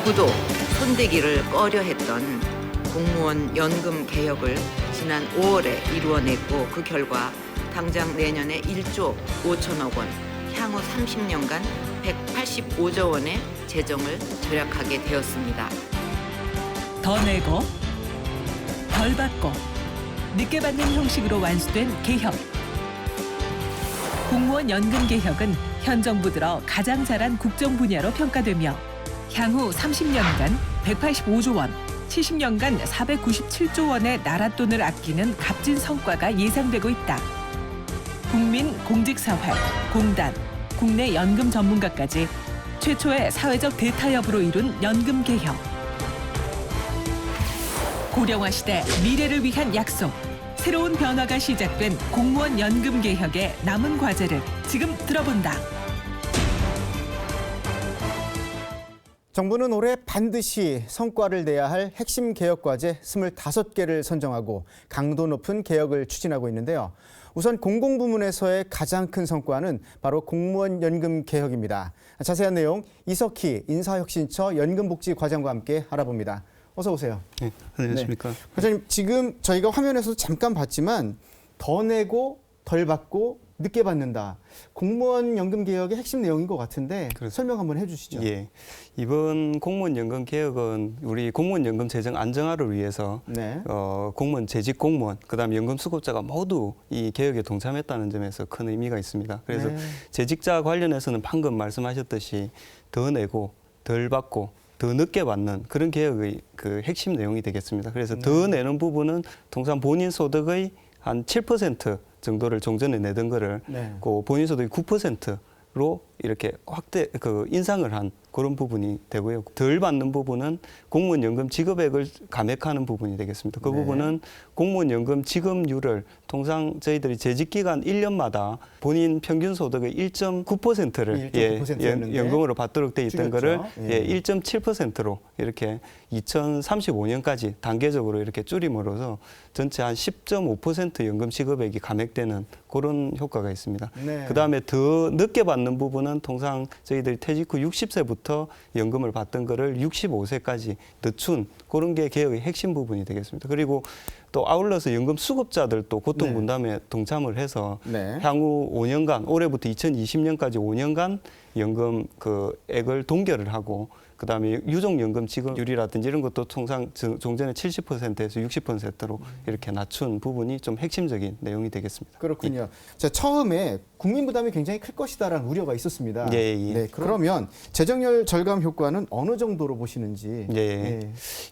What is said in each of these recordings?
누구도 손대기를 꺼려했던 공무원 연금 개혁을 지난 5월에 이루어냈고 그 결과 당장 내년에 1조 5천억 원, 향후 30년간 185조 원의 재정을 절약하게 되었습니다. 더 내고 덜 받고 늦게 받는 형식으로 완수된 개혁. 공무원 연금 개혁은 현 정부 들어 가장 잘한 국정 분야로 평가되며 향후 30년간 185조 원, 70년간 497조 원의 나라 돈을 아끼는 값진 성과가 예상되고 있다. 국민, 공직사회, 공단, 국내 연금 전문가까지 최초의 사회적 대타협으로 이룬 연금 개혁. 고령화 시대 미래를 위한 약속. 새로운 변화가 시작된 공무원 연금 개혁의 남은 과제를 지금 들어본다. 정부는 올해 반드시 성과를 내야 할 핵심 개혁 과제 25개를 선정하고 강도 높은 개혁을 추진하고 있는데요. 우선 공공부문에서의 가장 큰 성과는 바로 공무원 연금 개혁입니다. 자세한 내용 이석희 인사혁신처 연금복지과장과 함께 알아봅니다. 어서 오세요. 네, 안녕하십니까. 네. 과장님, 지금 저희가 화면에서도 잠깐 봤지만 더 내고 덜 받고 늦게 받는다. 공무원 연금 개혁의 핵심 내용인 것 같은데 그렇습니다. 설명 한번 해주시죠. 예, 이번 공무원 연금 개혁은 우리 공무원 연금 재정 안정화를 위해서 네. 공무원 재직 공무원 그다음 연금 수급자가 모두 이 개혁에 동참했다는 점에서 큰 의미가 있습니다. 그래서 네. 재직자 관련해서는 방금 말씀하셨듯이 더 내고 덜 받고 더 늦게 받는 그런 개혁의 그 핵심 내용이 되겠습니다. 그래서 더 내는 부분은 통상 본인 소득의 한 7% 정도를 종전에 내던 거를 네. 그 본인 소득이 9%로 이렇게 인상을 한 그런 부분이 되고요. 덜 받는 부분은 공무원 연금 지급액을 감액하는 부분이 되겠습니다. 그 네. 부분은 공무원 연금 지급률을 통상 저희들이 재직 기간 1년마다 본인 평균 소득의 1.9%를 1.9% 연금으로 받도록 돼 있던 거를 예. 1.7%로 이렇게 2035년까지 단계적으로 이렇게 줄임으로써 전체 한 10.5% 연금 지급액이 감액되는 그런 효과가 있습니다. 네. 그다음에 더 늦게 받는 부분은 통상 저희들이 퇴직 후 60세부터 연금을 받던 거를 65세까지 늦춘 그런 게 개혁의 핵심 부분이 되겠습니다. 그리고 또 아울러서 연금 수급자들도 고통 네. 분담에 동참을 해서 네. 향후 5년간 올해부터 2020년까지 5년간 연금 그 액을 동결을 하고 그다음에 유족연금 지급률이라든지 이런 것도 통상 종전에 70%에서 60%로 이렇게 낮춘 부분이 좀 핵심적인 내용이 되겠습니다. 그렇군요. 자, 처음에 국민 부담이 굉장히 클 것이다라는 우려가 있었습니다. 예, 예. 네, 그러면 재정열 절감 효과는 어느 정도로 보시는지. 예.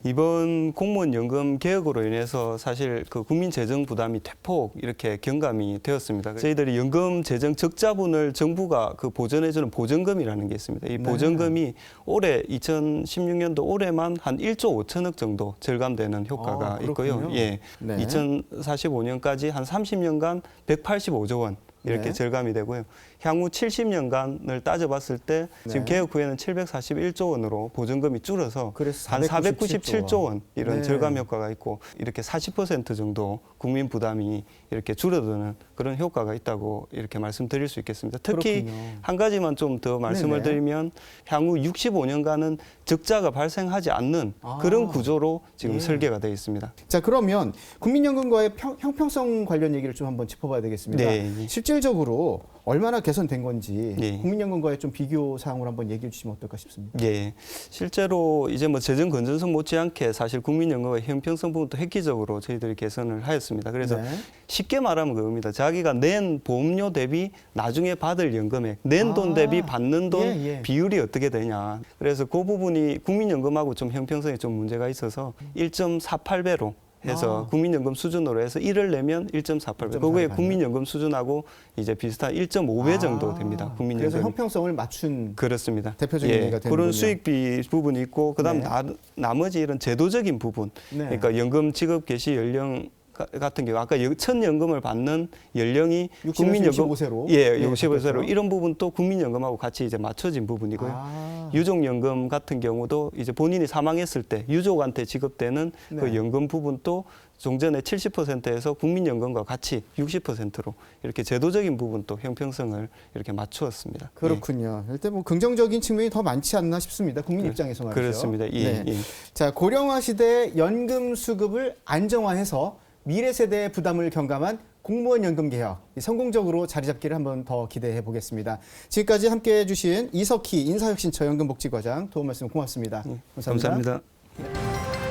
이번 공무원 연금 개혁으로 인해서 사실 그 국민 재정 부담이 대폭 이렇게 경감이 되었습니다. 저희들이 연금 재정 적자분을 정부가 그 보전해주는 보전금이라는 게 있습니다. 이 네. 보전금이 올해 2016년도 올해만 한 1조 5천억 정도 절감되는 효과가 있고요. 예. 네. 2045년까지 한 30년간 185조 원 이렇게 네. 절감이 되고요. 향후 70년간을 따져봤을 때 지금 네. 개혁 후에는 741조 원으로 보전금이 줄어서 그래서 한 497조 원 이런 네. 절감 효과가 있고 이렇게 40% 정도 국민 부담이 이렇게 줄어드는 그런 효과가 있다고 이렇게 말씀드릴 수 있겠습니다. 특히 그렇군요. 한 가지만 좀 더 말씀을 네네. 드리면 향후 65년간은 적자가 발생하지 않는 그런 구조로 지금 예. 설계가 되어 있습니다. 자, 그러면 국민연금과의 형평성 관련 얘기를 좀 한번 짚어봐야 되겠습니다. 네. 실질적으로 얼마나 개선된 건지 네. 국민연금과의 좀 비교 사항으로 한번 얘기해 주시면 어떨까 싶습니다. 예, 실제로 이제 뭐 재정 건전성 못지않게 사실 국민연금의 형평성 부분도 획기적으로 저희들이 개선을 하였습니다. 그래서 네. 쉽게 말하면 그겁니다. 자기가 낸 보험료 대비 나중에 받을 연금액, 낸 돈 대비 받는 돈 예. 비율이 어떻게 되냐. 그래서 그 부분이 국민연금하고 좀 형평성에 좀 문제가 있어서 1.48배로 해서 국민연금 수준으로 해서 1을 내면 1.48배. 그거에 국민연금 수준하고 이제 비슷한 1.5배 정도 됩니다. 국민연금. 그래서 형평성을 맞춘 그렇습니다. 대표적인 얘기가 되는군요. 그런 수익비 부분이 있고 그다음 네. 나머지 이런 제도적인 부분. 네. 그러니까 연금 지급 개시 연령 같은 경우 아까 천연금을 받는 연령이 60에서 국민연금 65세로. 예, 네, 65세로 바뀌었죠. 이런 부분도 국민연금하고 같이 이제 맞춰진 부분이고요. 아. 유족연금 같은 경우도 이제 본인이 사망했을 때 유족한테 지급되는 그 네. 연금 부분도 종전의 70%에서 국민연금과 같이 60%로 이렇게 제도적인 부분도 형평성을 이렇게 맞추었습니다. 그렇군요. 일단 뭐 긍정적인 측면이 더 많지 않나 싶습니다. 국민 입장에서 말이죠. 그렇습니다. 예, 네. 예. 자, 고령화 시대 연금 수급을 안정화해서 미래 세대의 부담을 경감한 공무원 연금 개혁 성공적으로 자리 잡기를 한번 더 기대해 보겠습니다. 지금까지 함께해 주신 이석희 인사혁신처 연금복지과장 도움 말씀 고맙습니다. 감사합니다. 네.